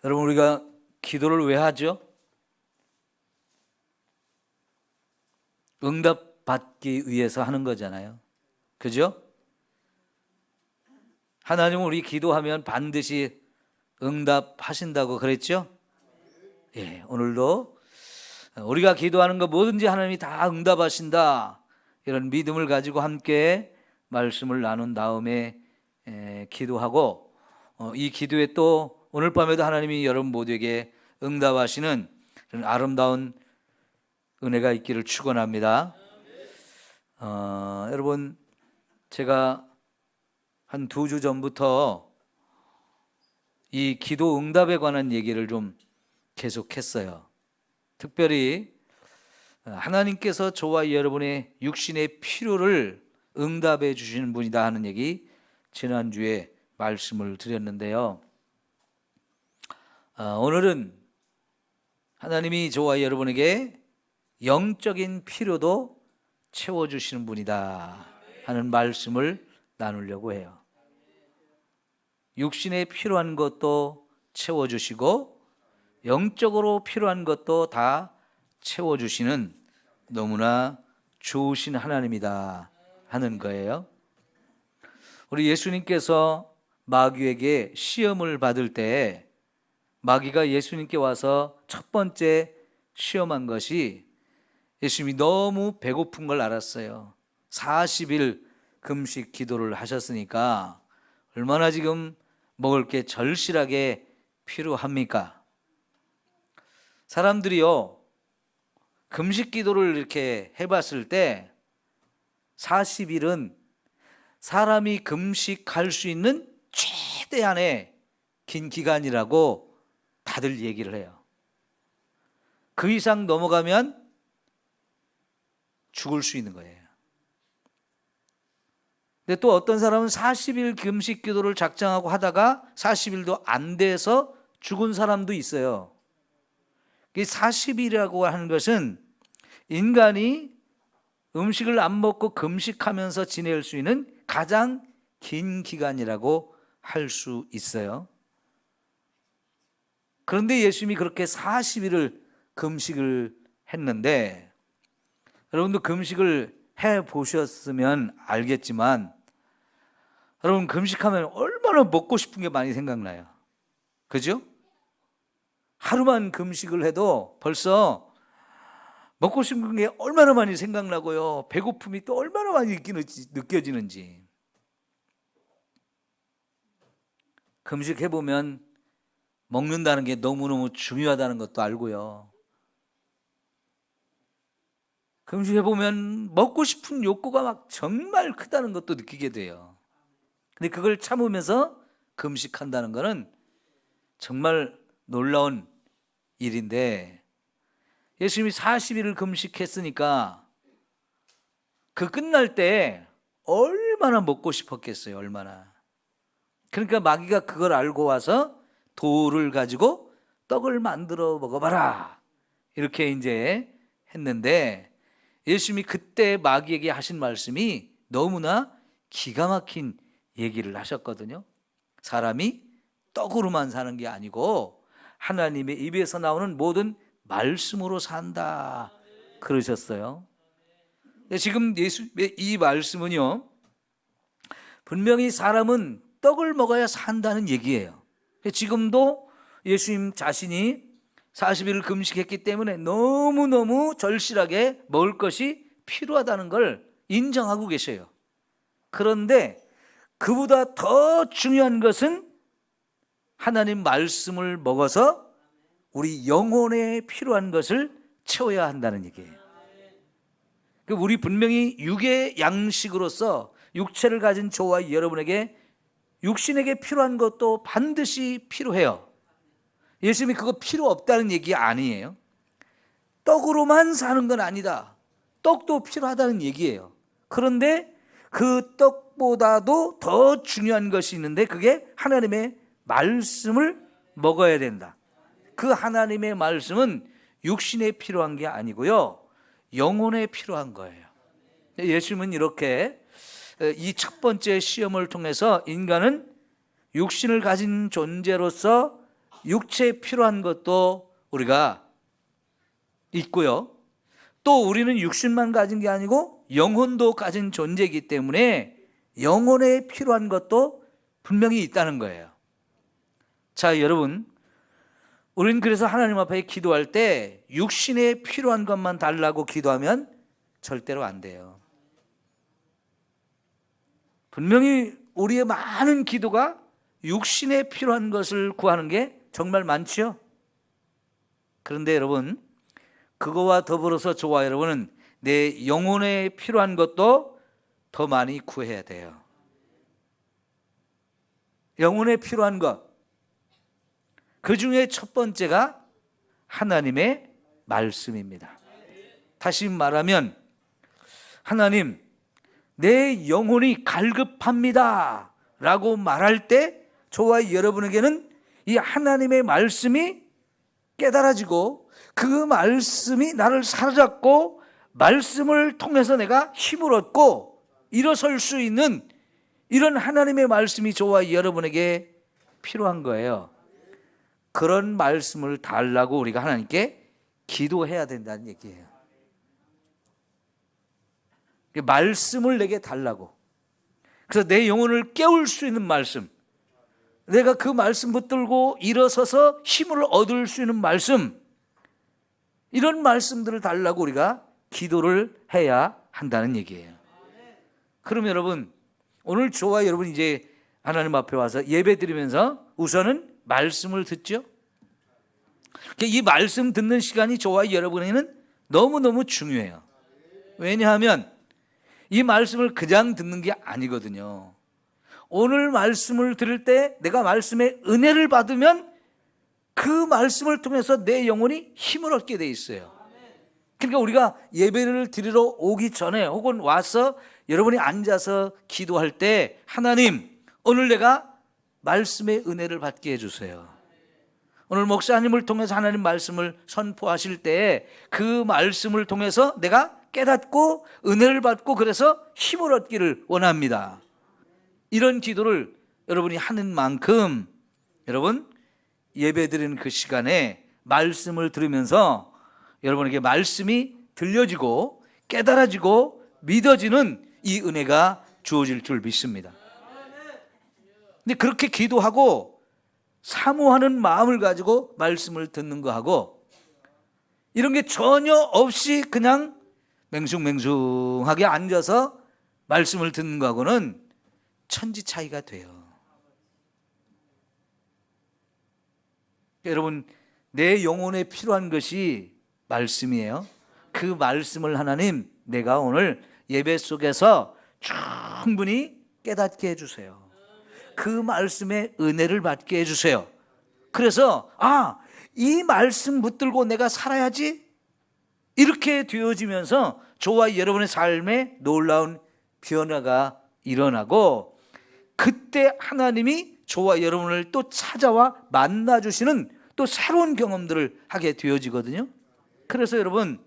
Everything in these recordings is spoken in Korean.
여러분, 우리가 기도를 왜 하죠? 응답받기 위해서 하는 거잖아요. 그죠? 하나님은 우리 기도하면 반드시 응답하신다고 그랬죠? 예, 오늘도 우리가 기도하는 거 뭐든지 하나님이 다 응답하신다, 이런 믿음을 가지고 함께 말씀을 나눈 다음에 기도하고, 이 기도에 또 오늘 밤에도 하나님이 여러분 모두에게 응답하시는 그런 아름다운 은혜가 있기를 축원합니다. 여러분, 제가 한 2주 전부터 이 기도 응답에 관한 얘기를 좀 계속했어요. 특별히 하나님께서 저와 여러분의 육신의 필요를 응답해 주시는 분이다 하는 얘기 지난주에 말씀을 드렸는데요. 오늘은 하나님이 저와 여러분에게 영적인 필요도 채워주시는 분이다 하는 말씀을 나누려고 해요. 육신에 필요한 것도 채워주시고 영적으로 필요한 것도 다 채워주시는 너무나 좋으신 하나님이다 하는 거예요. 우리 예수님께서 마귀에게 시험을 받을 때 마귀가 예수님께 와서 첫 번째 시험한 것이, 예수님이 너무 배고픈 걸 알았어요. 40일 금식 기도를 하셨으니까 얼마나 지금 먹을 게 절실하게 필요합니까? 사람들이요, 금식 기도를 이렇게 해봤을 때 40일은 사람이 금식할 수 있는 최대한의 긴 기간이라고 다들 얘기를 해요. 그 이상 넘어가면 죽을 수 있는 거예요. 근데 또 어떤 사람은 40일 금식 기도를 작정하고 하다가 40일도 안 돼서 죽은 사람도 있어요. 40일이라고 하는 것은 인간이 음식을 안 먹고 금식하면서 지낼 수 있는 가장 긴 기간이라고 할 수 있어요. 그런데 예수님이 그렇게 40일을 금식을 했는데, 여러분도 금식을 해보셨으면 알겠지만, 여러분 금식하면 얼마나 먹고 싶은 게 많이 생각나요. 그죠? 하루만 금식을 해도 벌써 먹고 싶은 게 얼마나 많이 생각나고요, 배고픔이 또 얼마나 많이 느껴지는지. 금식해보면 먹는다는 게 너무너무 중요하다는 것도 알고요, 금식해보면 먹고 싶은 욕구가 막 정말 크다는 것도 느끼게 돼요. 근데 그걸 참으면서 금식한다는 것은 정말 놀라운 일인데, 예수님이 40일을 금식했으니까 그 끝날 때 얼마나 먹고 싶었겠어요. 얼마나. 그러니까 마귀가 그걸 알고 와서 돌을 가지고 떡을 만들어 먹어봐라, 이렇게 이제 했는데, 예수님이 그때 마귀에게 하신 말씀이 너무나 기가 막힌 얘기를 하셨거든요. 사람이 떡으로만 사는 게 아니고 하나님의 입에서 나오는 모든 말씀으로 산다 그러셨어요. 지금 예수님의 이 말씀은요, 분명히 사람은 떡을 먹어야 산다는 얘기예요. 지금도 예수님 자신이 40일을 금식했기 때문에 너무너무 절실하게 먹을 것이 필요하다는 걸 인정하고 계셔요. 그런데 그보다 더 중요한 것은 하나님 말씀을 먹어서 우리 영혼에 필요한 것을 채워야 한다는 얘기예요. 우리 분명히 육의 양식으로서 육체를 가진 저와 여러분에게 육신에게 필요한 것도 반드시 필요해요. 예수님이 그거 필요 없다는 얘기 아니에요. 떡으로만 사는 건 아니다, 떡도 필요하다는 얘기예요. 그런데 그 떡보다도 더 중요한 것이 있는데, 그게 하나님의 말씀을 먹어야 된다. 그 하나님의 말씀은 육신에 필요한 게 아니고요, 영혼에 필요한 거예요. 예수님은 이렇게 이 첫 번째 시험을 통해서 인간은 육신을 가진 존재로서 육체에 필요한 것도 우리가 있고요. 또 우리는 육신만 가진 게 아니고 영혼도 가진 존재이기 때문에 영혼에 필요한 것도 분명히 있다는 거예요. 자, 여러분, 우리는 그래서 하나님 앞에 기도할 때 육신에 필요한 것만 달라고 기도하면 절대로 안 돼요. 분명히 우리의 많은 기도가 육신에 필요한 것을 구하는 게 정말 많죠. 그런데 여러분, 그거와 더불어서 저와 여러분은 내 영혼에 필요한 것도 더 많이 구해야 돼요. 영혼에 필요한 것, 그 중에 첫 번째가 하나님의 말씀입니다. 다시 말하면 하나님, 내 영혼이 갈급합니다 라고 말할 때 저와 여러분에게는 이 하나님의 말씀이 깨달아지고 그 말씀이 나를 사로잡고 말씀을 통해서 내가 힘을 얻고 일어설 수 있는 이런 하나님의 말씀이 저와 여러분에게 필요한 거예요. 그런 말씀을 달라고 우리가 하나님께 기도해야 된다는 얘기예요. 말씀을 내게 달라고. 그래서 내 영혼을 깨울 수 있는 말씀, 내가 그 말씀 붙들고 일어서서 힘을 얻을 수 있는 말씀, 이런 말씀들을 달라고 우리가 기도를 해야 한다는 얘기예요. 그럼 여러분, 오늘 저와 여러분 이제 하나님 앞에 와서 예배 드리면서 우선은 말씀을 듣죠. 이 말씀 듣는 시간이 저와 여러분에게는 너무너무 중요해요. 왜냐하면 이 말씀을 그냥 듣는 게 아니거든요. 오늘 말씀을 들을 때 내가 말씀의 은혜를 받으면 그 말씀을 통해서 내 영혼이 힘을 얻게 돼 있어요. 그러니까 우리가 예배를 드리러 오기 전에 혹은 와서 여러분이 앉아서 기도할 때 하나님, 오늘 내가 말씀의 은혜를 받게 해주세요. 오늘 목사님을 통해서 하나님 말씀을 선포하실 때 그 말씀을 통해서 내가 깨닫고 은혜를 받고 그래서 힘을 얻기를 원합니다. 이런 기도를 여러분이 하는 만큼 여러분 예배드리는 그 시간에 말씀을 들으면서 여러분에게 말씀이 들려지고 깨달아지고 믿어지는 이 은혜가 주어질 줄 믿습니다. 근데 그렇게 기도하고 사모하는 마음을 가지고 말씀을 듣는 거하고 이런 게 전혀 없이 그냥 맹숭맹숭하게 앉아서 말씀을 듣는 거하고는 천지 차이가 돼요. 여러분, 내 영혼에 필요한 것이 말씀이에요. 그 말씀을 하나님, 내가 오늘 예배 속에서 충분히 깨닫게 해주세요. 그 말씀의 은혜를 받게 해주세요. 그래서 이 말씀 붙들고 내가 살아야지, 이렇게 되어지면서 저와 여러분의 삶에 놀라운 변화가 일어나고 그때 하나님이 저와 여러분을 또 찾아와 만나주시는 또 새로운 경험들을 하게 되어지거든요. 그래서 여러분,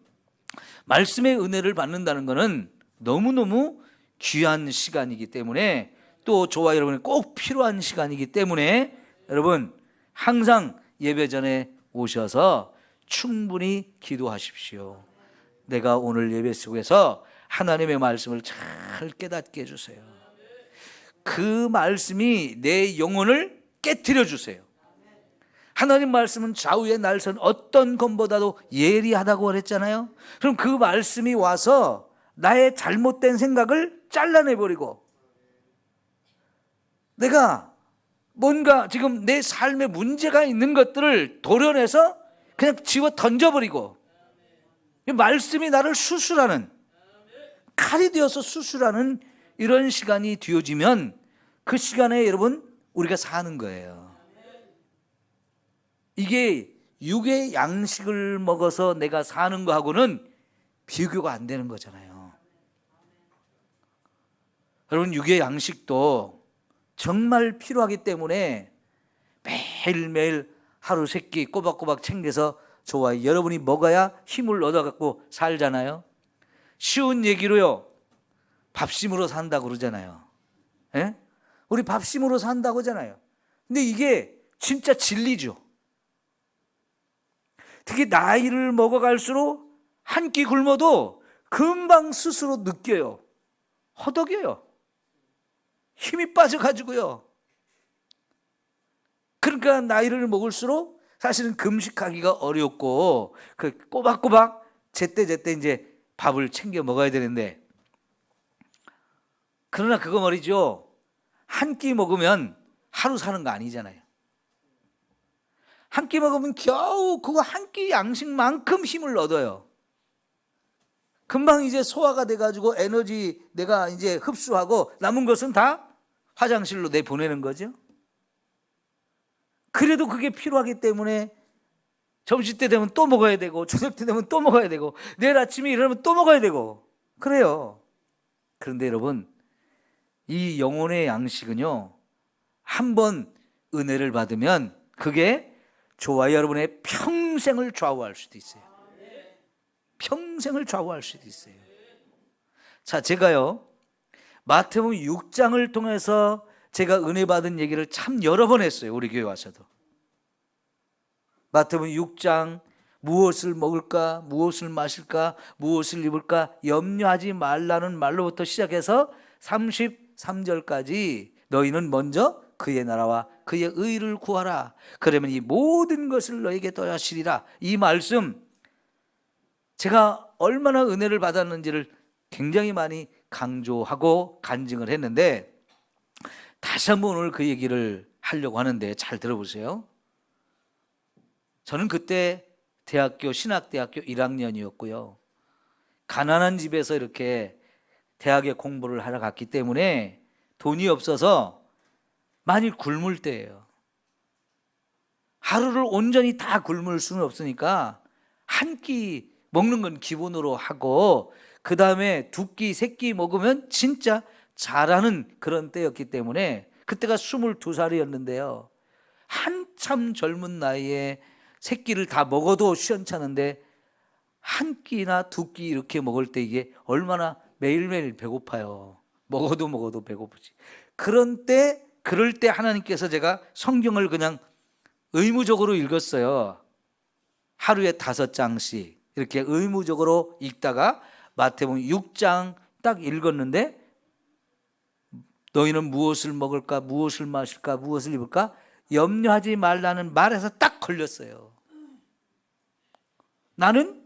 말씀의 은혜를 받는다는 것은 너무너무 귀한 시간이기 때문에 또 저와 여러분이 꼭 필요한 시간이기 때문에 여러분 항상 예배 전에 오셔서 충분히 기도하십시오. 내가 오늘 예배 속에서 하나님의 말씀을 잘 깨닫게 해주세요. 그 말씀이 내 영혼을 깨트려 주세요. 하나님 말씀은 좌우의 날선 어떤 검보다도 예리하다고 그랬잖아요. 그럼 그 말씀이 와서 나의 잘못된 생각을 잘라내버리고 내가 뭔가 지금 내 삶에 문제가 있는 것들을 도려내서 그냥 집어 던져버리고 말씀이 나를 수술하는, 칼이 되어서 수술하는 이런 시간이 되어지면 그 시간에 여러분 우리가 사는 거예요. 이게 육의 양식을 먹어서 내가 사는 거하고는 비교가 안 되는 거잖아요. 여러분, 육의 양식도 정말 필요하기 때문에 매일매일 하루 세 끼 꼬박꼬박 챙겨서 저와 여러분이 먹어야 힘을 얻어갖고 살잖아요. 쉬운 얘기로요, 밥심으로 산다고 그러잖아요. 예? 우리 밥심으로 산다고 하잖아요. 근데 이게 진짜 진리죠. 특히 나이를 먹어갈수록 한 끼 굶어도 금방 스스로 느껴요. 허덕여요. 힘이 빠져가지고요. 그러니까 나이를 먹을수록 사실은 금식하기가 어렵고 그 꼬박꼬박 제때제때 이제 밥을 챙겨 먹어야 되는데, 그러나 그거 말이죠, 한 끼 먹으면 하루 사는 거 아니잖아요. 한 끼 먹으면 겨우 그거 한 끼 양식만큼 힘을 얻어요. 금방 이제 소화가 돼가지고 에너지 내가 이제 흡수하고 남은 것은 다 화장실로 내보내는 거죠. 그래도 그게 필요하기 때문에 점심때 되면 또 먹어야 되고, 저녁 때 되면 또 먹어야 되고, 내일 아침에 일어나면 또 먹어야 되고 그래요. 그런데 여러분, 이 영혼의 양식은요, 한번 은혜를 받으면 그게 저와 여러분의 평생을 좌우할 수도 있어요. 평생을 좌우할 수도 있어요. 자, 제가요 마태복음 6장을 통해서 제가 은혜 받은 얘기를 참 여러 번 했어요. 우리 교회 와서도. 마태복음 6장, 무엇을 먹을까, 무엇을 마실까, 무엇을 입을까 염려하지 말라는 말로부터 시작해서 33절까지 너희는 먼저 그의 나라와 그의 의를 구하라. 그러면 이 모든 것을 너에게 더하시리라. 이 말씀, 제가 얼마나 은혜를 받았는지를 굉장히 많이 강조하고 간증을 했는데, 다시 한번 오늘 그 얘기를 하려고 하는데 잘 들어보세요. 저는 그때 신학대학교 1학년이었고요. 가난한 집에서 이렇게 대학에 공부를 하러 갔기 때문에 돈이 없어서 많이 굶을 때예요. 하루를 온전히 다 굶을 수는 없으니까 한 끼 먹는 건 기본으로 하고, 그 다음에 두 끼, 세 끼 먹으면 진짜 잘하는 그런 때였기 때문에, 그때가 22살이었는데요. 한참 젊은 나이에 세 끼를 다 먹어도 시원찮은데 한 끼나 두 끼 이렇게 먹을 때 이게 얼마나 매일매일 배고파요. 먹어도 배고프지. 그럴 때 하나님께서, 제가 성경을 그냥 의무적으로 읽었어요. 하루에 5장씩 이렇게 의무적으로 읽다가 마태복음 6장 딱 읽었는데, 너희는 무엇을 먹을까, 무엇을 마실까, 무엇을 입을까 염려하지 말라는 말에서 딱 걸렸어요. 나는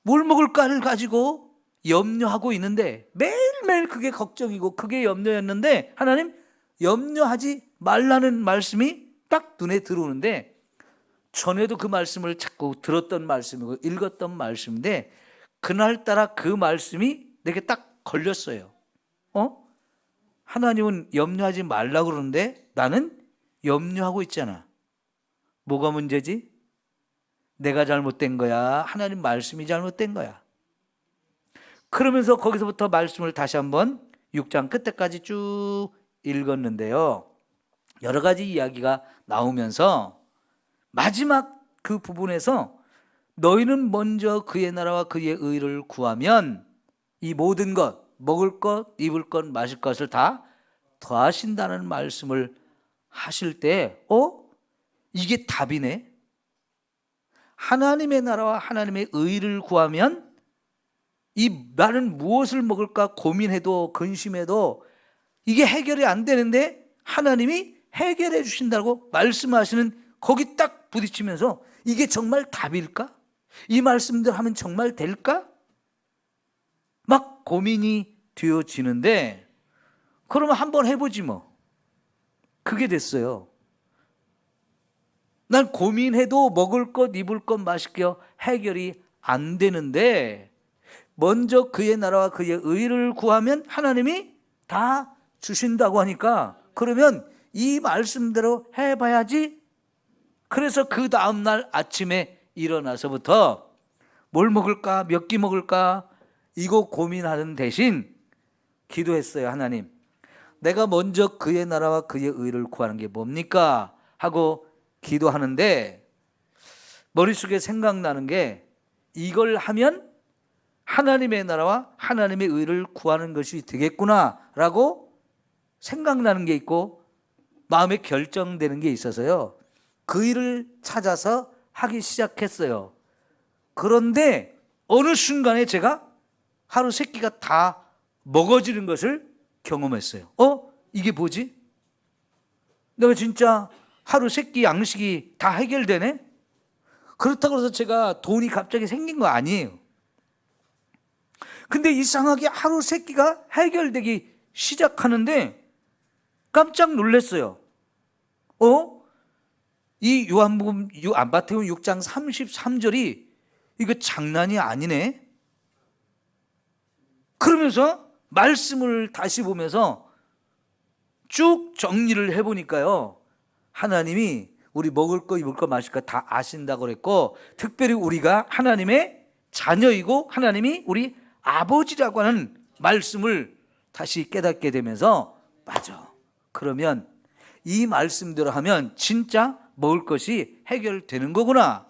뭘 먹을까를 가지고 염려하고 있는데, 매일매일 그게 걱정이고 그게 염려였는데, 하나님 염려하지 말라는 말씀이 딱 눈에 들어오는데, 전에도 그 말씀을 자꾸 들었던 말씀이고 읽었던 말씀인데, 그날따라 그 말씀이 내게 딱 걸렸어요. 하나님은 염려하지 말라고 그러는데 나는 염려하고 있잖아. 뭐가 문제지? 내가 잘못된 거야? 하나님 말씀이 잘못된 거야? 그러면서 거기서부터 말씀을 다시 한번 6장 끝에까지 쭉 읽었는데요, 여러 가지 이야기가 나오면서 마지막 그 부분에서 너희는 먼저 그의 나라와 그의 의를 구하면 이 모든 것, 먹을 것, 입을 것, 마실 것을 다 더하신다는 말씀을 하실 때, 이게 답이네. 하나님의 나라와 하나님의 의를 구하면 나는 무엇을 먹을까 고민해도 근심해도 이게 해결이 안 되는데 하나님이 해결해 주신다고 말씀하시는, 거기 딱 부딪히면서 이게 정말 답일까? 이 말씀들 하면 정말 될까? 막 고민이 되어지는데, 그러면 한번 해보지 뭐. 그게 됐어요. 난 고민해도 먹을 것, 입을 것, 마실 것 해결이 안 되는데, 먼저 그의 나라와 그의 의를 구하면 하나님이 다 주신다고 하니까, 그러면 이 말씀대로 해봐야지. 그래서 그 다음날 아침에 일어나서부터 뭘 먹을까, 몇 끼 먹을까 이거 고민하는 대신 기도했어요. 하나님, 내가 먼저 그의 나라와 그의 의를 구하는 게 뭡니까? 하고 기도하는데 머릿속에 생각나는 게, 이걸 하면 하나님의 나라와 하나님의 의를 구하는 것이 되겠구나 라고 생각나는 게 있고, 마음에 결정되는 게 있어서요, 그 일을 찾아서 하기 시작했어요. 그런데 어느 순간에 제가 하루 3끼가 다 먹어지는 것을 경험했어요. 이게 뭐지? 내가 진짜 하루 3끼 양식이 다 해결되네? 그렇다고 해서 제가 돈이 갑자기 생긴 거 아니에요. 근데 이상하게 하루 3끼가 해결되기 시작하는데 깜짝 놀랐어요. 이 요한복음 마태복음 6장 33절이 이거 장난이 아니네. 그러면서 말씀을 다시 보면서 쭉 정리를 해보니까요, 하나님이 우리 먹을 거 입을 거 마실 거 다 아신다고 그랬고, 특별히 우리가 하나님의 자녀이고 하나님이 우리 아버지라고 하는 말씀을 다시 깨닫게 되면서, 맞아, 그러면 이 말씀대로 하면 진짜 먹을 것이 해결되는 거구나.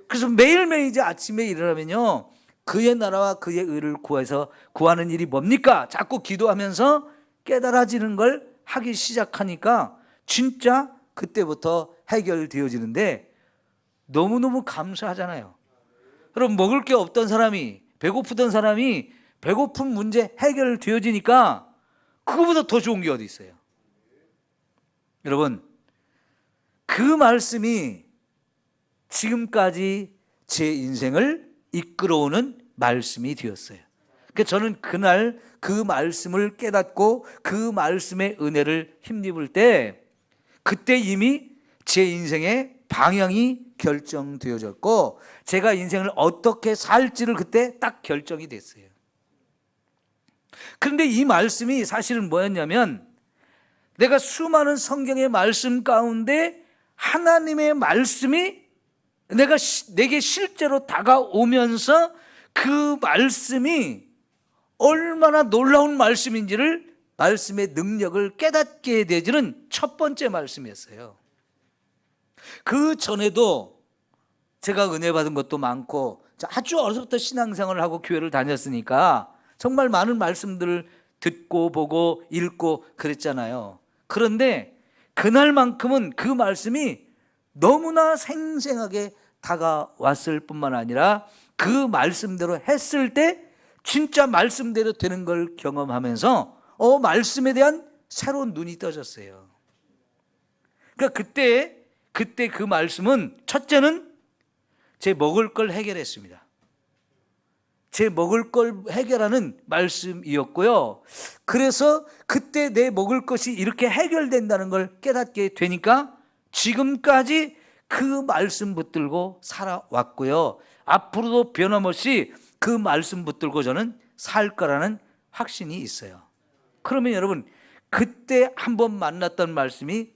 그래서 매일매일 이제 아침에 일어나면요, 그의 나라와 그의 의를 구해서 구하는 일이 뭡니까? 자꾸 기도하면서 깨달아지는 걸 하기 시작하니까 진짜 그때부터 해결되어지는데 너무너무 감사하잖아요. 그럼 먹을 게 없던 사람이, 배고프던 사람이 배고픈 문제 해결되어지니까 그거보다 더 좋은 게 어디 있어요? 여러분, 그 말씀이 지금까지 제 인생을 이끌어오는 말씀이 되었어요. 그러니까 저는 그날 그 말씀을 깨닫고 그 말씀의 은혜를 힘입을 때, 그때 이미 제 인생의 방향이 결정되어졌고 제가 인생을 어떻게 살지를 그때 딱 결정이 됐어요. 그런데 이 말씀이 사실은 뭐였냐면, 내가 수많은 성경의 말씀 가운데 하나님의 말씀이 내게 실제로 다가오면서 그 말씀이 얼마나 놀라운 말씀인지를, 말씀의 능력을 깨닫게 되지는 첫 번째 말씀이었어요. 그 전에도 제가 은혜 받은 것도 많고 아주 어려서부터 신앙생활을 하고 교회를 다녔으니까 정말 많은 말씀들을 듣고 보고 읽고 그랬잖아요. 그런데 그날만큼은 그 말씀이 너무나 생생하게 다가왔을 뿐만 아니라 그 말씀대로 했을 때 진짜 말씀대로 되는 걸 경험하면서 말씀에 대한 새로운 눈이 떠졌어요. 그러니까 그때 그 말씀은, 첫째는 제 먹을 걸 해결했습니다. 제 먹을 걸 해결하는 말씀이었고요. 그래서 그때 내 먹을 것이 이렇게 해결된다는 걸 깨닫게 되니까 지금까지 그 말씀 붙들고 살아왔고요. 앞으로도 변함없이 그 말씀 붙들고 저는 살 거라는 확신이 있어요. 그러면 여러분, 그때 한번 만났던 말씀이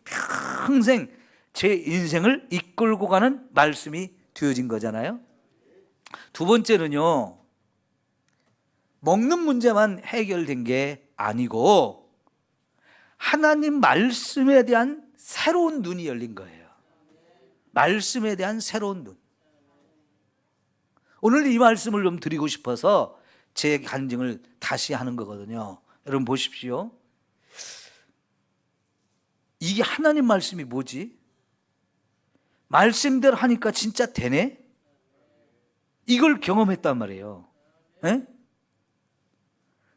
평생 제 인생을 이끌고 가는 말씀이 되어진 거잖아요. 두 번째는요, 먹는 문제만 해결된 게 아니고 하나님 말씀에 대한 새로운 눈이 열린 거예요. 말씀에 대한 새로운 눈. 오늘 이 말씀을 좀 드리고 싶어서 제 간증을 다시 하는 거거든요. 여러분 보십시오. 이게 하나님 말씀이 뭐지? 말씀대로 하니까 진짜 되네? 이걸 경험했단 말이에요. 네?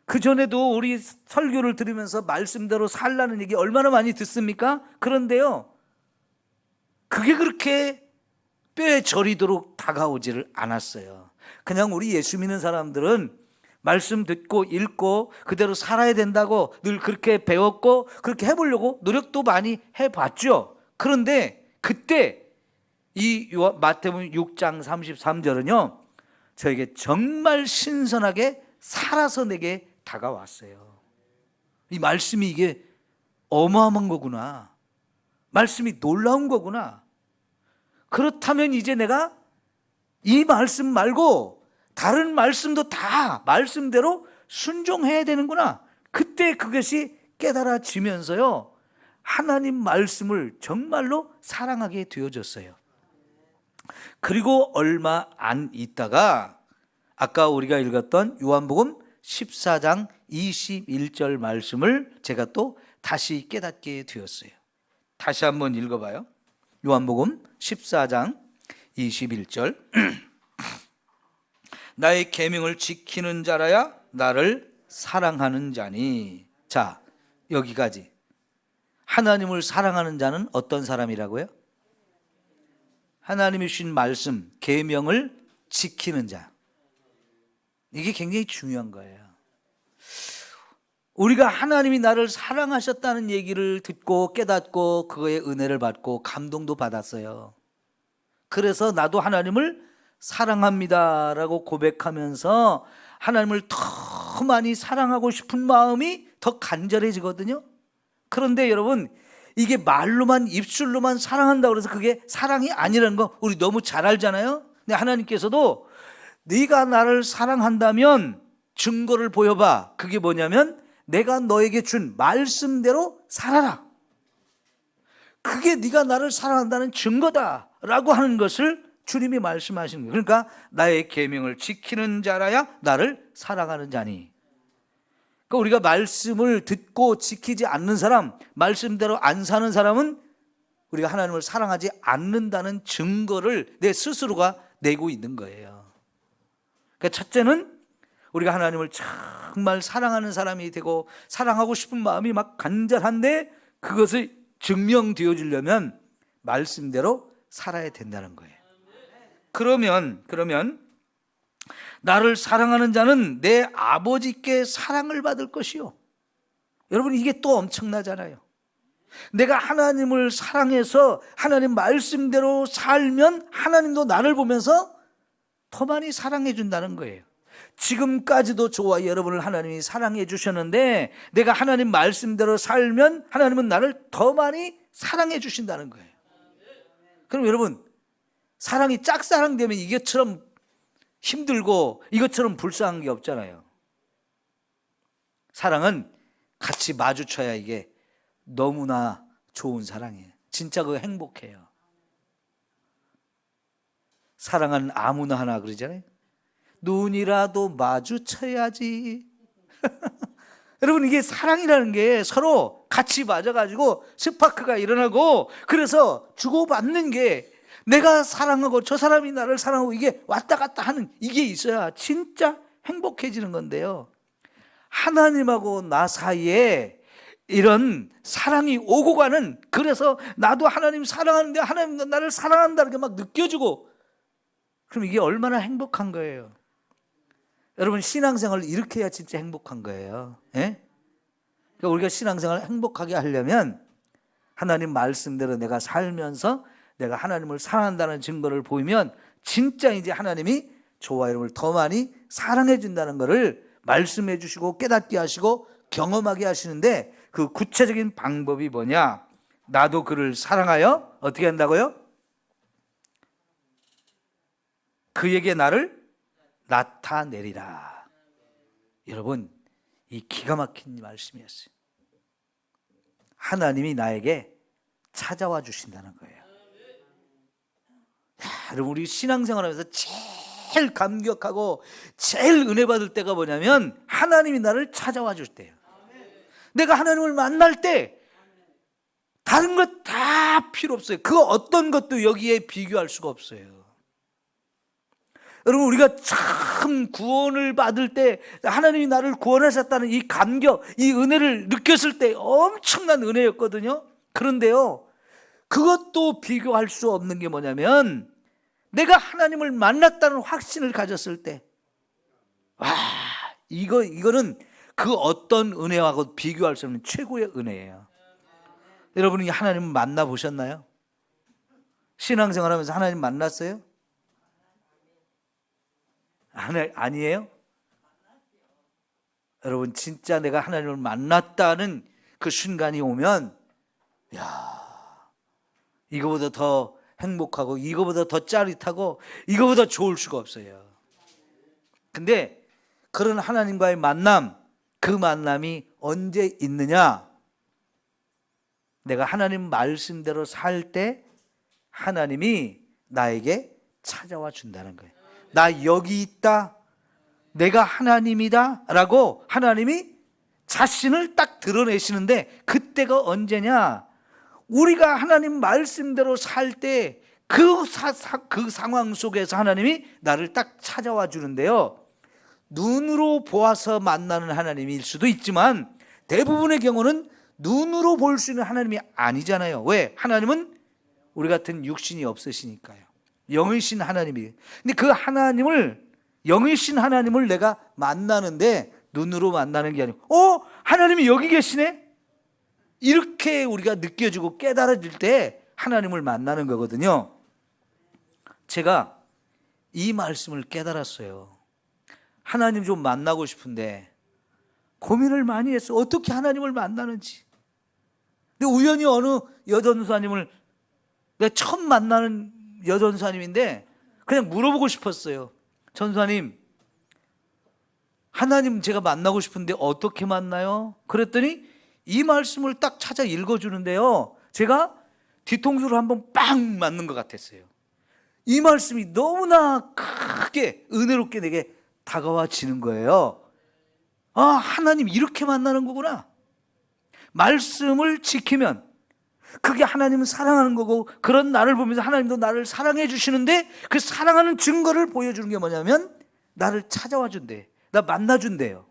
그전에도 우리 설교를 들으면서 말씀대로 살라는 얘기 얼마나 많이 듣습니까? 그런데요, 그게 그렇게 뼈에 저리도록 다가오지를 않았어요. 그냥 우리 예수 믿는 사람들은 말씀 듣고 읽고 그대로 살아야 된다고 늘 그렇게 배웠고 그렇게 해보려고 노력도 많이 해봤죠. 그런데 그때 이 마태복음 6장 33절은요 저에게 정말 신선하게 살아서 내게 다가왔어요. 이 말씀이 이게 어마어마한 거구나, 말씀이 놀라운 거구나. 그렇다면 이제 내가 이 말씀 말고 다른 말씀도 다 말씀대로 순종해야 되는구나. 그때 그것이 깨달아지면서요 하나님 말씀을 정말로 사랑하게 되어졌어요. 그리고 얼마 안 있다가 아까 우리가 읽었던 요한복음 14장 21절 말씀을 제가 또 다시 깨닫게 되었어요. 다시 한번 읽어봐요. 요한복음 14장 21절 나의 계명을 지키는 자라야 나를 사랑하는 자니. 자, 여기까지. 하나님을 사랑하는 자는 어떤 사람이라고요? 하나님이 주신 말씀, 계명을 지키는 자. 이게 굉장히 중요한 거예요. 우리가 하나님이 나를 사랑하셨다는 얘기를 듣고 깨닫고 그거의 은혜를 받고 감동도 받았어요. 그래서 나도 하나님을 사랑합니다라고 고백하면서 하나님을 더 많이 사랑하고 싶은 마음이 더 간절해지거든요. 그런데 여러분, 이게 말로만 입술로만 사랑한다고 해서 그게 사랑이 아니라는 거 우리 너무 잘 알잖아요. 근데 하나님께서도 네가 나를 사랑한다면 증거를 보여봐. 그게 뭐냐면 내가 너에게 준 말씀대로 살아라. 그게 네가 나를 사랑한다는 증거다라고 하는 것을 주님이 말씀하시는 거예요. 그러니까 나의 계명을 지키는 자라야 나를 사랑하는 자니. 그러니까 우리가 말씀을 듣고 지키지 않는 사람, 말씀대로 안 사는 사람은 우리가 하나님을 사랑하지 않는다는 증거를 내 스스로가 내고 있는 거예요. 그러니까 첫째는 우리가 하나님을 정말 사랑하는 사람이 되고 사랑하고 싶은 마음이 막 간절한데 그것을 증명되어 주려면 말씀대로 살아야 된다는 거예요. 그러면 나를 사랑하는 자는 내 아버지께 사랑을 받을 것이요. 여러분, 이게 또 엄청나잖아요. 내가 하나님을 사랑해서 하나님 말씀대로 살면 하나님도 나를 보면서 더 많이 사랑해 준다는 거예요. 지금까지도 저와 여러분을 하나님이 사랑해 주셨는데 내가 하나님 말씀대로 살면 하나님은 나를 더 많이 사랑해 주신다는 거예요. 그럼 여러분, 사랑이 짝사랑되면 이것처럼 힘들고 이것처럼 불쌍한 게 없잖아요. 사랑은 같이 마주쳐야 이게 너무나 좋은 사랑이에요. 진짜 그거 행복해요. 사랑은 아무나 하나 그러잖아요. 눈이라도 마주쳐야지. 여러분, 이게 사랑이라는 게 서로 같이 맞아가지고 스파크가 일어나고 그래서 주고받는 게 내가 사랑하고 저 사람이 나를 사랑하고 이게 왔다 갔다 하는 이게 있어야 진짜 행복해지는 건데요. 하나님하고 나 사이에 이런 사랑이 오고 가는, 그래서 나도 하나님 사랑하는데 하나님도 나를 사랑한다는 게 막 느껴지고, 그럼 이게 얼마나 행복한 거예요. 여러분, 신앙생활을 이렇게 해야 진짜 행복한 거예요. 예? 그러니까 우리가 신앙생활을 행복하게 하려면 하나님 말씀대로 내가 살면서 내가 하나님을 사랑한다는 증거를 보이면 진짜 이제 하나님이 저와 여러분을 더 많이 사랑해 준다는 것을 말씀해 주시고 깨닫게 하시고 경험하게 하시는데, 그 구체적인 방법이 뭐냐? 나도 그를 사랑하여 어떻게 한다고요? 그에게 나를 나타내리라. 여러분, 이 기가 막힌 말씀이었어요. 하나님이 나에게 찾아와 주신다는 거예요. 여러분, 우리 신앙생활하면서 제일 감격하고 제일 은혜 받을 때가 뭐냐면 하나님이 나를 찾아와 줄 때예요. 내가 하나님을 만날 때 다른 것 다 필요 없어요. 그 어떤 것도 여기에 비교할 수가 없어요. 여러분, 우리가 참 구원을 받을 때 하나님이 나를 구원하셨다는 이 감격, 이 은혜를 느꼈을 때 엄청난 은혜였거든요. 그런데요, 그것도 비교할 수 없는 게 뭐냐면 내가 하나님을 만났다는 확신을 가졌을 때, 와, 이거는 그 어떤 은혜하고 비교할 수 없는 최고의 은혜예요. 여러분이 하나님 만나보셨나요? 신앙생활하면서 하나님 만났어요? 아니에요? 여러분, 진짜 내가 하나님을 만났다는 그 순간이 오면, 야, 이거보다 더 행복하고 이거보다 더 짜릿하고 이거보다 좋을 수가 없어요. 근데 그런 하나님과의 만남, 그 만남이 언제 있느냐? 내가 하나님 말씀대로 살 때 하나님이 나에게 찾아와 준다는 거예요. 나 여기 있다, 내가 하나님이다 라고 하나님이 자신을 딱 드러내시는데, 그때가 언제냐? 우리가 하나님 말씀대로 살 때 그 상황 속에서 하나님이 나를 딱 찾아와 주는데요, 눈으로 보아서 만나는 하나님일 수도 있지만 대부분의 경우는 눈으로 볼 수 있는 하나님이 아니잖아요. 왜? 하나님은 우리 같은 육신이 없으시니까요. 영이신 하나님이에요. 근데 그 하나님을, 영이신 하나님을 내가 만나는데 눈으로 만나는 게 아니고 하나님이 여기 계시네? 이렇게 우리가 느껴지고 깨달아질 때 하나님을 만나는 거거든요. 제가 이 말씀을 깨달았어요. 하나님 좀 만나고 싶은데 고민을 많이 했어. 어떻게 하나님을 만나는지. 근데 우연히 어느 여전사님을, 내가 처음 만나는 여전사님인데 그냥 물어보고 싶었어요. 전사님, 하나님 제가 만나고 싶은데 어떻게 만나요? 그랬더니 이 말씀을 딱 찾아 읽어주는데요, 제가 뒤통수를 한번 빵 맞는 것 같았어요. 이 말씀이 너무나 크게 은혜롭게 내게 다가와지는 거예요. 하나님 이렇게 만나는 거구나. 말씀을 지키면 그게 하나님은 사랑하는 거고, 그런 나를 보면서 하나님도 나를 사랑해 주시는데 그 사랑하는 증거를 보여주는 게 뭐냐면 나를 찾아와 준대. 나 만나 준대요.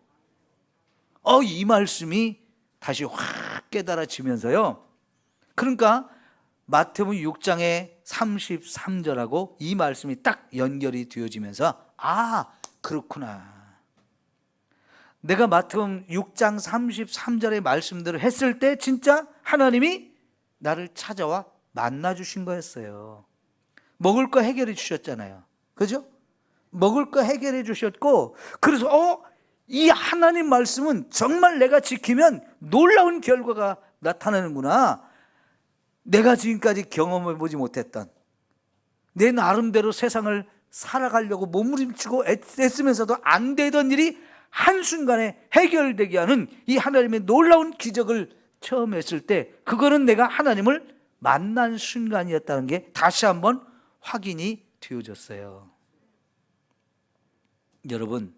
이 말씀이 다시 확 깨달아지면서요, 그러니까 마태복음 6장의 33절하고 이 말씀이 딱 연결이 되어지면서 그렇구나. 내가 마태복음 6장 33절의 말씀들을 했을 때 진짜 하나님이 나를 찾아와 만나 주신 거였어요. 먹을 거 해결해 주셨잖아요. 그죠? 먹을 거 해결해 주셨고, 그래서 이 하나님 말씀은 정말 내가 지키면 놀라운 결과가 나타나는구나. 내가 지금까지 경험해 보지 못했던, 내 나름대로 세상을 살아가려고 몸부림치고 애쓰면서도 안 되던 일이 한순간에 해결되게 하는 이 하나님의 놀라운 기적을 처음 했을 때, 그거는 내가 하나님을 만난 순간이었다는 게 다시 한번 확인이 되어졌어요. 여러분,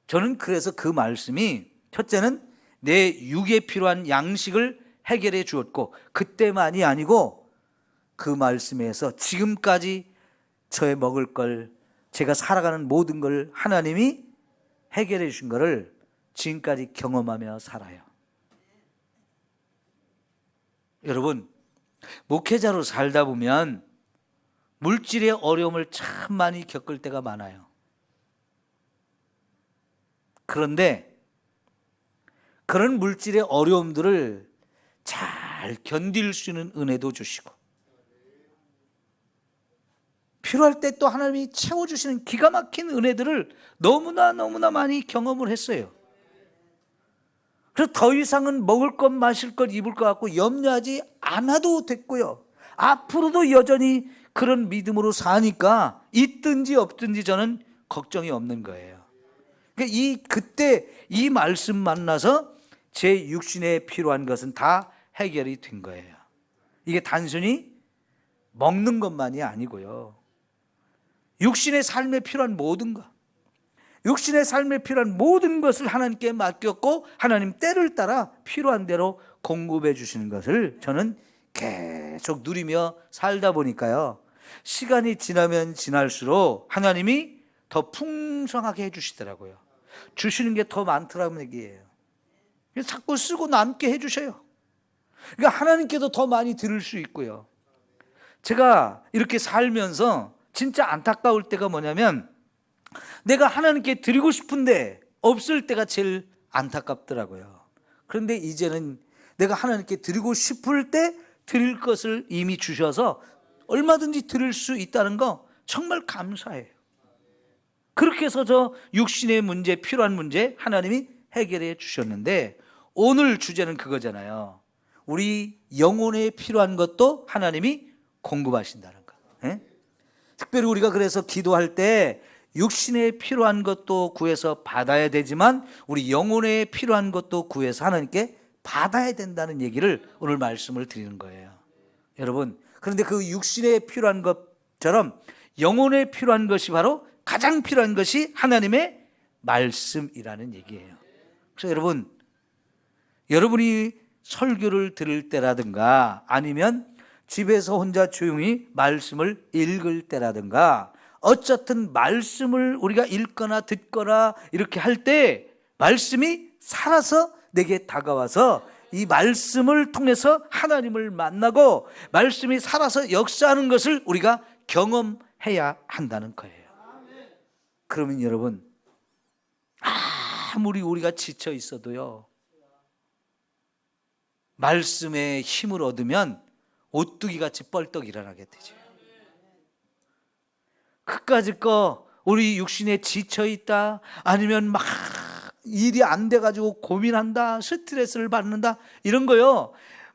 저는 그래서 그 말씀이 첫째는 내 육에 필요한 양식을 해결해 주었고, 그때만이 아니고 그 말씀에서 지금까지 저의 먹을 걸, 제가 살아가는 모든 걸 하나님이 해결해 주신 거를 지금까지 경험하며 살아요. 여러분, 목회자로 살다 보면 물질의 어려움을 참 많이 겪을 때가 많아요. 그런데 그런 물질의 어려움들을 잘 견딜 수 있는 은혜도 주시고, 필요할 때 또 하나님이 채워주시는 기가 막힌 은혜들을 너무나 많이 경험을 했어요. 그래서 더 이상은 먹을 것, 마실 것, 입을 것 갖고 염려하지 않아도 됐고요, 앞으로도 여전히 그런 믿음으로 사니까 있든지 없든지 저는 걱정이 없는 거예요. 그러니까 그때 이 말씀 만나서 제 육신에 필요한 것은 다 해결이 된 거예요. 이게 단순히 먹는 것만이 아니고요, 육신의 삶에 필요한 모든 것, 육신의 삶에 필요한 모든 것을 하나님께 맡겼고, 하나님 때를 따라 필요한 대로 공급해 주시는 것을 저는 계속 누리며 살다 보니까요, 시간이 지나면 지날수록 하나님이 더 풍성하게 해주시더라고요. 주시는 게 더 많더라는 얘기예요. 자꾸 쓰고 남게 해주셔요. 그러니까 하나님께도 더 많이 드릴 수 있고요. 제가 이렇게 살면서 진짜 안타까울 때가 뭐냐면, 내가 하나님께 드리고 싶은데 없을 때가 제일 안타깝더라고요. 그런데 이제는 내가 하나님께 드리고 싶을 때 드릴 것을 이미 주셔서 얼마든지 드릴 수 있다는 거 정말 감사해요. 그렇게 해서 저 육신의 문제, 필요한 문제 하나님이 해결해 주셨는데, 오늘 주제는 그거잖아요. 우리 영혼에 필요한 것도 하나님이 공급하신다는 거. 특별히 우리가 그래서 기도할 때 육신에 필요한 것도 구해서 받아야 되지만 우리 영혼에 필요한 것도 구해서 하나님께 받아야 된다는 얘기를 오늘 말씀을 드리는 거예요. 여러분, 그런데 그 육신에 필요한 것처럼 영혼에 필요한 것이 바로 가장 필요한 것이 하나님의 말씀이라는 얘기예요. 그래서 여러분이 설교를 들을 때라든가 아니면 집에서 혼자 조용히 말씀을 읽을 때라든가, 어쨌든 말씀을 우리가 읽거나 듣거나 이렇게 할 때 말씀이 살아서 내게 다가와서 이 말씀을 통해서 하나님을 만나고 말씀이 살아서 역사하는 것을 우리가 경험해야 한다는 거예요. 그러면 여러분, 아무리 우리가 지쳐 있어도요, 말씀의 힘을 얻으면 오뚜기같이 뻘떡 일어나게 되죠. 그까짓 거 우리 육신에 지쳐 있다, 아니면 막 일이 안 돼가지고 고민한다, 스트레스를 받는다, 이런 거요,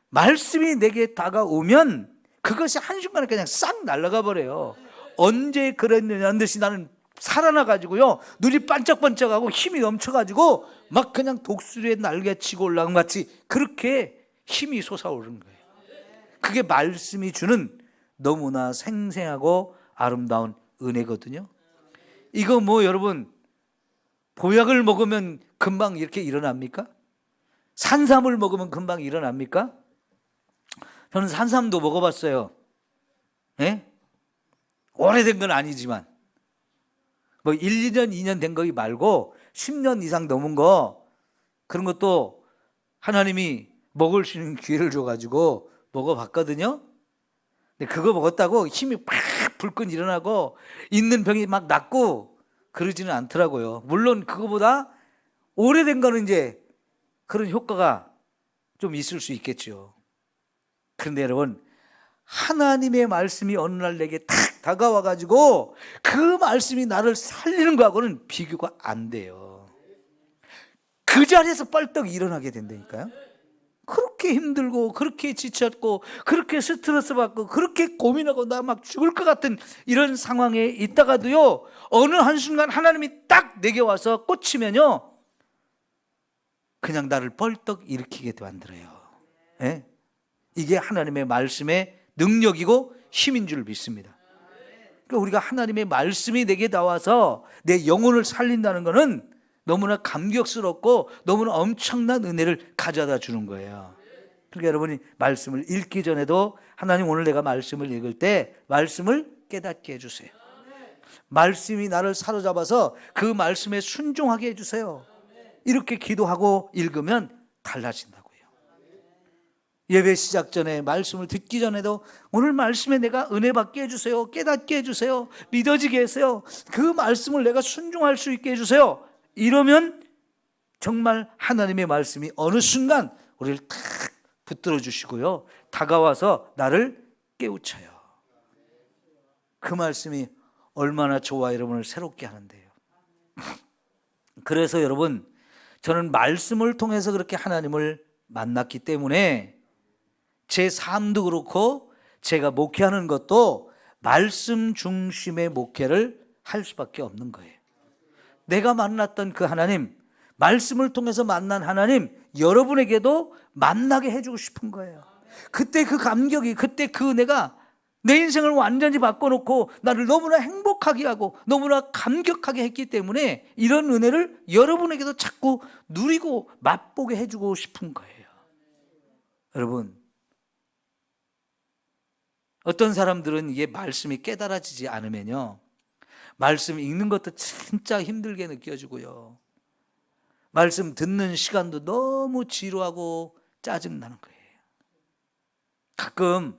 말씀이 내게 다가오면 그것이 한순간에 그냥 싹 날아가 버려요. 언제 그랬느냐는 듯이 나는 살아나가지고요, 눈이 반짝반짝하고 힘이 넘쳐가지고 막 그냥 독수리에 날개치고 올라간 것 같이 그렇게 힘이 솟아오르는 거예요. 그게 말씀이 주는 너무나 생생하고 아름다운 은혜거든요. 이거 뭐 여러분, 보약을 먹으면 금방 이렇게 일어납니까? 산삼을 먹으면 금방 일어납니까? 저는 산삼도 먹어봤어요. 예? 오래된 건 아니지만 뭐 1, 2년, 2년 된 거 말고 10년 이상 넘은 거, 그런 것도 하나님이 먹을 수 있는 기회를 줘가지고 먹어봤거든요. 근데 그거 먹었다고 힘이 팍 불끈 일어나고 있는 병이 막 낫고 그러지는 않더라고요. 물론 그거보다 오래된 거는 이제 그런 효과가 좀 있을 수 있겠죠. 그런데 여러분, 하나님의 말씀이 어느 날 내게 탁 다가와가지고 그 말씀이 나를 살리는 거하고는 비교가 안 돼요. 그 자리에서 뻘떡 일어나게 된다니까요. 그렇게 힘들고 그렇게 지쳤고 그렇게 스트레스 받고 그렇게 고민하고 나 막 죽을 것 같은 이런 상황에 있다가도요, 어느 한순간 하나님이 딱 내게 와서 꽂히면요, 그냥 나를 뻘떡 일으키게 만들어요. 예? 이게 하나님의 말씀의 능력이고 힘인 줄 믿습니다. 그러니까 우리가 하나님의 말씀이 내게 나와서 내 영혼을 살린다는 것은 너무나 감격스럽고 너무나 엄청난 은혜를 가져다 주는 거예요. 그러니까 여러분이 말씀을 읽기 전에도 하나님, 오늘 내가 말씀을 읽을 때 말씀을 깨닫게 해주세요. 말씀이 나를 사로잡아서 그 말씀에 순종하게 해주세요. 이렇게 기도하고 읽으면 달라진다고요. 예배 시작 전에, 말씀을 듣기 전에도 오늘 말씀에 내가 은혜 받게 해주세요, 깨닫게 해주세요, 믿어지게 해주세요, 그 말씀을 내가 순종할 수 있게 해주세요. 이러면 정말 하나님의 말씀이 어느 순간 우리를 탁 붙들어 주시고요, 다가와서 나를 깨우쳐요. 그 말씀이 얼마나 저와 여러분을 새롭게 하는데요. 그래서 여러분, 저는 말씀을 통해서 그렇게 하나님을 만났기 때문에 제 삶도 그렇고 제가 목회하는 것도 말씀 중심의 목회를 할 수밖에 없는 거예요. 내가 만났던 그 하나님, 말씀을 통해서 만난 하나님, 여러분에게도 만나게 해주고 싶은 거예요. 그때 그 감격이, 그때 그 은혜가 내 인생을 완전히 바꿔놓고 나를 너무나 행복하게 하고 너무나 감격하게 했기 때문에 이런 은혜를 여러분에게도 자꾸 누리고 맛보게 해주고 싶은 거예요. 여러분, 어떤 사람들은 이게 말씀이 깨달아지지 않으면요, 말씀 읽는 것도 진짜 힘들게 느껴지고요, 말씀 듣는 시간도 너무 지루하고 짜증나는 거예요. 가끔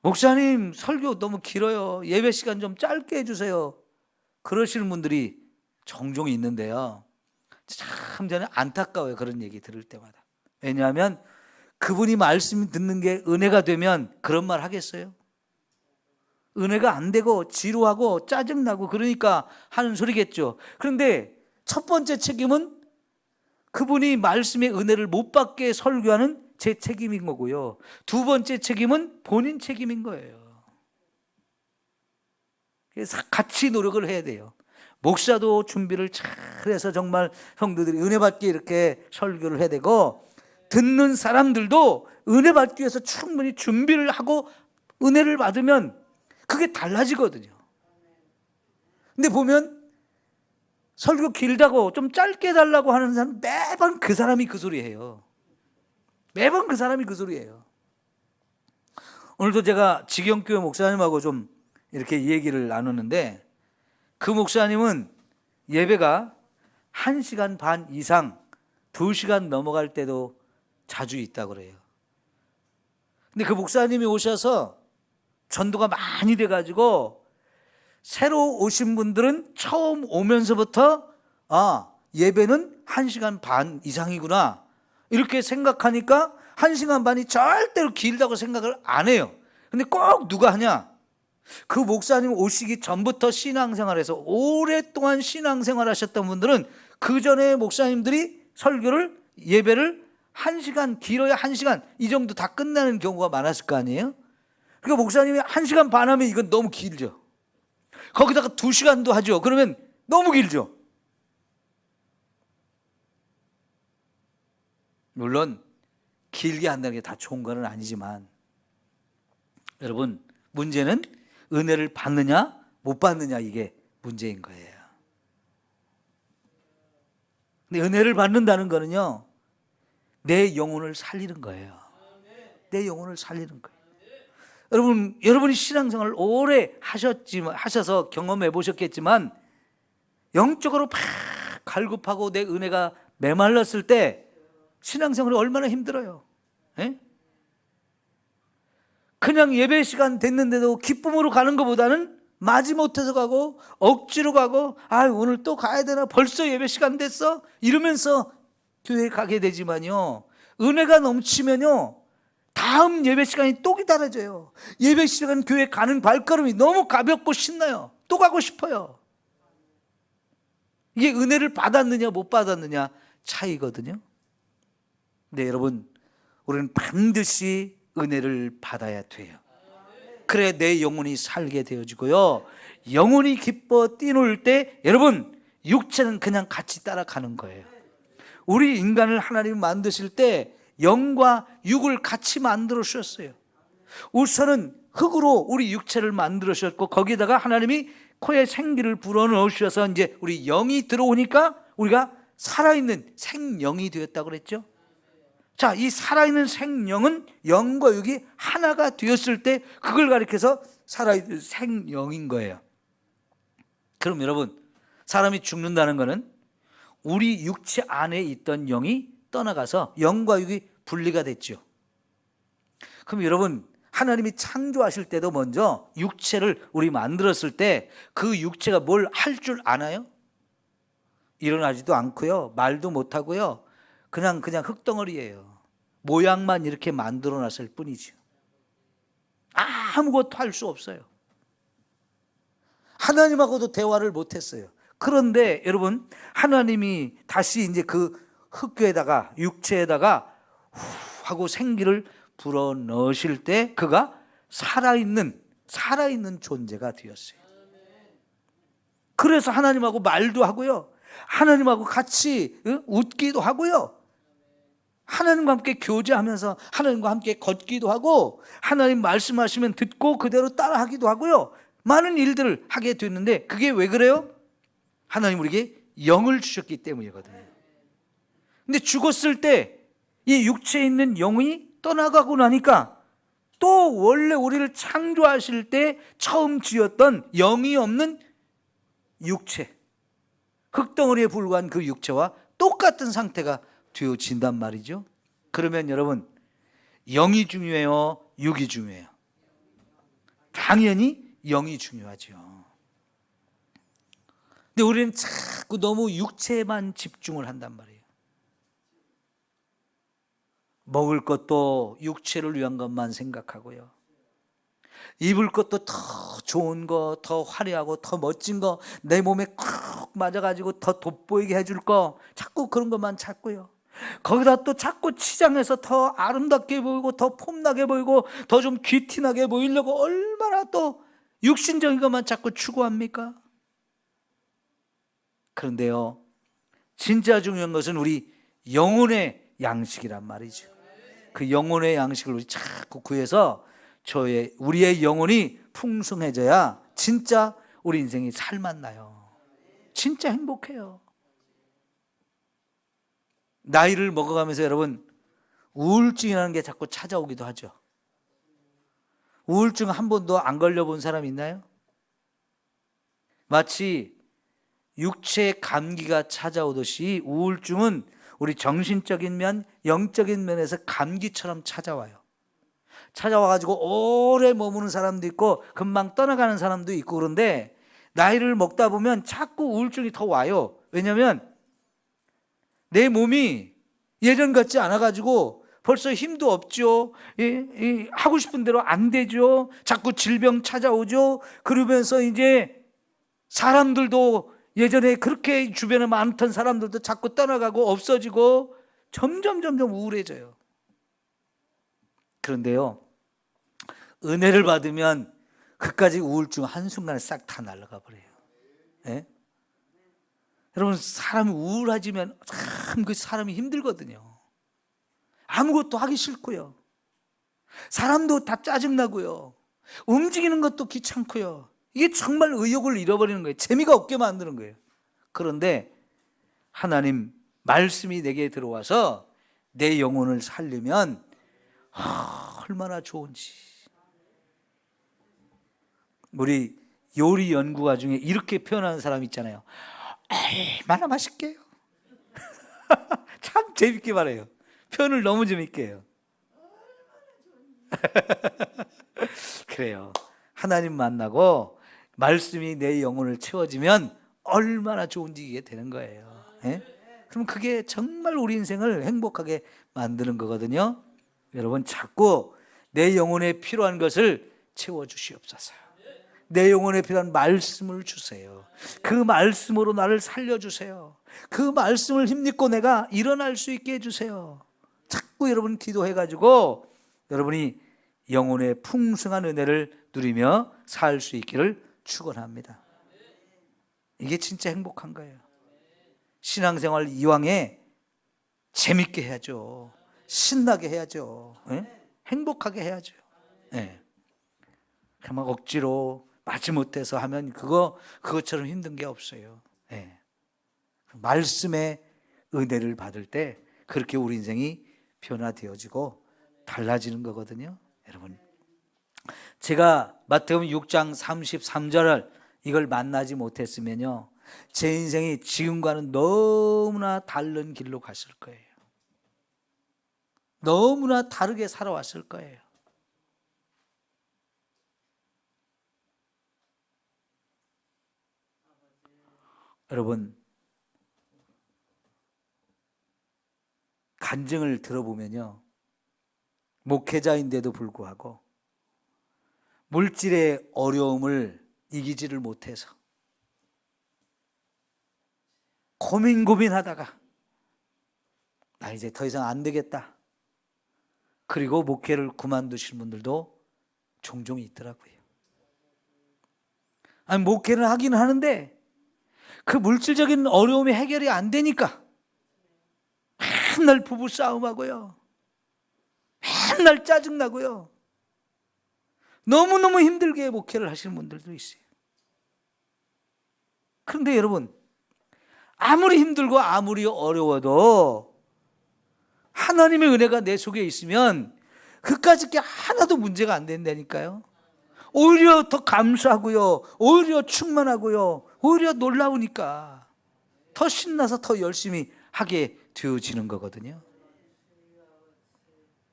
목사님 설교 너무 길어요, 예배 시간 좀 짧게 해주세요, 그러시는 분들이 종종 있는데요, 참 저는 안타까워요, 그런 얘기 들을 때마다. 왜냐하면 그분이 말씀 듣는 게 은혜가 되면 그런 말 하겠어요? 은혜가 안 되고 지루하고 짜증나고 그러니까 하는 소리겠죠. 그런데 첫 번째 책임은 그분이 말씀의 은혜를 못 받게 설교하는 제 책임인 거고요, 두 번째 책임은 본인 책임인 거예요. 그래서 같이 노력을 해야 돼요. 목사도 준비를 잘해서 정말 성도들이 은혜 받게 이렇게 설교를 해야 되고, 듣는 사람들도 은혜 받기 위해서 충분히 준비를 하고 은혜를 받으면 그게 달라지거든요. 근데 보면 설교 길다고 좀 짧게 달라고 하는 사람, 매번 그 사람이 그 소리 해요. 매번 그 사람이 그 소리 해요. 오늘도 제가 직영교회 목사님하고 좀 이렇게 얘기를 나누는데, 그 목사님은 예배가 1시간 반 이상 2시간 넘어갈 때도 자주 있다고 그래요. 근데 그 목사님이 오셔서 전도가 많이 돼가지고 새로 오신 분들은 처음 오면서부터 예배는 1시간 반 이상이구나 이렇게 생각하니까 1시간 반이 절대로 길다고 생각을 안 해요. 근데 꼭 누가 하냐? 그 목사님 오시기 전부터 신앙생활에서 오랫동안 신앙생활 하셨던 분들은 그 전에 목사님들이 설교를, 예배를 1시간, 길어야 1시간 이 정도 다 끝나는 경우가 많았을 거 아니에요? 그러니까 목사님이 1시간 반 하면 이건 너무 길죠. 거기다가 2시간도 하죠. 그러면 너무 길죠. 물론 길게 한다는 게 다 좋은 건 아니지만, 여러분, 문제는 은혜를 받느냐 못 받느냐, 이게 문제인 거예요. 근데 은혜를 받는다는 거는요, 내 영혼을 살리는 거예요. 내 영혼을 살리는 거예요. 여러분이 신앙생활을 오래 하셔서 경험해 보셨겠지만, 영적으로 막 갈급하고 내 은혜가 메말랐을 때 신앙생활이 얼마나 힘들어요. 에? 그냥 예배 시간 됐는데도 기쁨으로 가는 것보다는 마지못해서 가고 억지로 가고, 오늘 또 가야 되나, 벌써 예배 시간 됐어 이러면서 교회에 가게 되지만요, 은혜가 넘치면요 다음 예배 시간이 또 기다려져요. 예배 시간 교회 가는 발걸음이 너무 가볍고 신나요. 또 가고 싶어요. 이게 은혜를 받았느냐 못 받았느냐 차이거든요. 근데 여러분, 우리는 반드시 은혜를 받아야 돼요. 그래 내 영혼이 살게 되어지고요, 영혼이 기뻐 뛰놀 때 여러분, 육체는 그냥 같이 따라가는 거예요. 우리 인간을 하나님이 만드실 때 영과 육을 같이 만들어 주셨어요. 우선은 흙으로 우리 육체를 만들어 주셨고, 거기다가 하나님이 코에 생기를 불어넣어 주셔서 이제 우리 영이 들어오니까 우리가 살아있는 생영이 되었다고 그랬죠. 자, 이 살아있는 생명은 영과 육이 하나가 되었을 때 그걸 가리켜서 살아있는 생영인 거예요. 그럼 여러분, 사람이 죽는다는 것은 우리 육체 안에 있던 영이 떠나가서 영과 육이 분리가 됐죠. 그럼 여러분, 하나님이 창조하실 때도 먼저 육체를 우리 만들었을 때 그 육체가 뭘 할 줄 아나요? 일어나지도 않고요, 말도 못하고요, 그냥 흙덩어리예요. 모양만 이렇게 만들어 놨을 뿐이죠. 아무것도 할 수 없어요. 하나님하고도 대화를 못했어요. 그런데 여러분, 하나님이 다시 이제 그 흙에다가, 육체에다가 후 하고 생기를 불어 넣으실 때 그가 살아있는 존재가 되었어요. 그래서 하나님하고 말도 하고요, 하나님하고 같이 웃기도 하고요, 하나님과 함께 교제하면서 하나님과 함께 걷기도 하고, 하나님 말씀하시면 듣고 그대로 따라하기도 하고요, 많은 일들을 하게 됐는데, 그게 왜 그래요? 하나님 우리에게 영을 주셨기 때문이거든요. 근데 죽었을 때 이 육체에 있는 영이 떠나가고 나니까 또 원래 우리를 창조하실 때 처음 지었던 영이 없는 육체, 흙덩어리에 불과한 그 육체와 똑같은 상태가 되어진단 말이죠. 그러면 여러분, 영이 중요해요, 육이 중요해요? 당연히 영이 중요하죠. 근데 우리는 자꾸 너무 육체에만 집중을 한단 말이에요. 먹을 것도 육체를 위한 것만 생각하고요, 입을 것도 더 좋은 거, 더 화려하고 더 멋진 거, 내 몸에 콕 맞아가지고 더 돋보이게 해줄 거, 자꾸 그런 것만 찾고요, 거기다 또 자꾸 치장해서 더 아름답게 보이고 더 폼나게 보이고 더 좀 귀티나게 보이려고 얼마나 또 육신적인 것만 자꾸 추구합니까? 그런데요, 진짜 중요한 것은 우리 영혼의 양식이란 말이죠. 그 영혼의 양식을 우리 자꾸 구해서 우리의 영혼이 풍성해져야 진짜 우리 인생이 살맛나요. 진짜 행복해요. 나이를 먹어가면서 여러분, 우울증이라는 게 자꾸 찾아오기도 하죠. 우울증 한 번도 안 걸려본 사람 있나요? 마치 육체 감기가 찾아오듯이 우울증은 우리 정신적인 면, 영적인 면에서 감기처럼 찾아와요. 찾아와가지고 오래 머무는 사람도 있고 금방 떠나가는 사람도 있고, 그런데 나이를 먹다 보면 자꾸 우울증이 더 와요. 왜냐하면 내 몸이 예전 같지 않아가지고 벌써 힘도 없죠. 하고 싶은 대로 안 되죠. 자꾸 질병 찾아오죠. 그러면서 이제 사람들도 예전에 그렇게 주변에 많던 사람들도 자꾸 떠나가고 없어지고 점점 우울해져요. 그런데요, 은혜를 받으면 그까지 우울증 한순간에 싹 다 날아가 버려요. 예? 여러분, 사람이 우울해지면 참 그 사람이 힘들거든요. 아무것도 하기 싫고요. 사람도 다 짜증나고요. 움직이는 것도 귀찮고요. 이게 정말 의욕을 잃어버리는 거예요. 재미가 없게 만드는 거예요. 그런데 하나님 말씀이 내게 들어와서 내 영혼을 살리면 얼마나 좋은지. 우리 요리 연구가 중에 이렇게 표현하는 사람 있잖아요. 얼마나 맛있게요. 참 재밌게 말해요. 표현을 너무 재밌게 해요. 그래요. 하나님 만나고 말씀이 내 영혼을 채워지면 얼마나 좋은지 이게 되는 거예요. 예? 그럼 그게 정말 우리 인생을 행복하게 만드는 거거든요. 여러분, 자꾸 내 영혼에 필요한 것을 채워주시옵소서. 내 영혼에 필요한 말씀을 주세요. 그 말씀으로 나를 살려주세요. 그 말씀을 힘입고 내가 일어날 수 있게 해주세요. 자꾸 여러분 기도해가지고 여러분이 영혼의 풍성한 은혜를 누리며 살 수 있기를 축원합니다. 이게 진짜 행복한 거예요. 신앙생활 이왕에 재밌게 해야죠. 신나게 해야죠. 네? 행복하게 해야죠. 네. 막 억지로 마지못해서 하면 그것처럼 힘든 게 없어요. 네. 말씀의 은혜를 받을 때 그렇게 우리 인생이 변화되어지고 달라지는 거거든요. 여러분, 제가 마태복음 6장 33절을 이걸 만나지 못했으면요, 제 인생이 지금과는 너무나 다른 길로 갔을 거예요. 너무나 다르게 살아왔을 거예요. 여러분, 간증을 들어보면요, 목회자인데도 불구하고 물질의 어려움을 이기지를 못해서 고민하다가 나 이제 더 이상 안 되겠다, 그리고 목회를 그만두신 분들도 종종 있더라고요. 아니, 목회를 하긴 하는데 그 물질적인 어려움이 해결이 안 되니까 맨날 부부싸움하고요, 맨날 짜증나고요, 너무너무 힘들게 목회를 하시는 분들도 있어요. 그런데 여러분, 아무리 힘들고 아무리 어려워도 하나님의 은혜가 내 속에 있으면 그까짓 게 하나도 문제가 안 된다니까요. 오히려 더 감사하고요, 오히려 충만하고요, 오히려 놀라우니까 더 신나서 더 열심히 하게 되어지는 거거든요.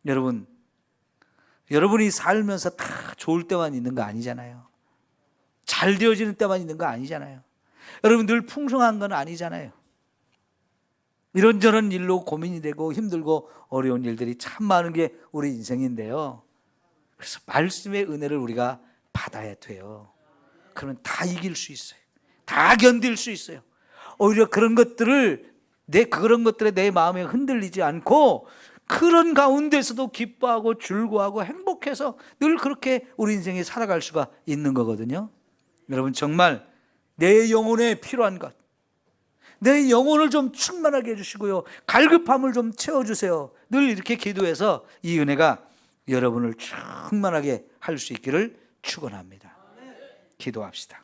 여러분, 여러분이 살면서 다 좋을 때만 있는 거 아니잖아요. 잘 되어지는 때만 있는 거 아니잖아요. 여러분, 늘 풍성한 건 아니잖아요. 이런저런 일로 고민이 되고 힘들고 어려운 일들이 참 많은 게 우리 인생인데요, 그래서 말씀의 은혜를 우리가 받아야 돼요. 그러면 다 이길 수 있어요. 다 견딜 수 있어요. 오히려 그런 것들에 내 마음에 흔들리지 않고 그런 가운데서도 기뻐하고 즐거워하고 행복해서 늘 그렇게 우리 인생에 살아갈 수가 있는 거거든요. 여러분, 정말 내 영혼에 필요한 것, 내 영혼을 좀 충만하게 해주시고요, 갈급함을 좀 채워주세요. 늘 이렇게 기도해서 이 은혜가 여러분을 충만하게 할 수 있기를 축원합니다. 기도합시다.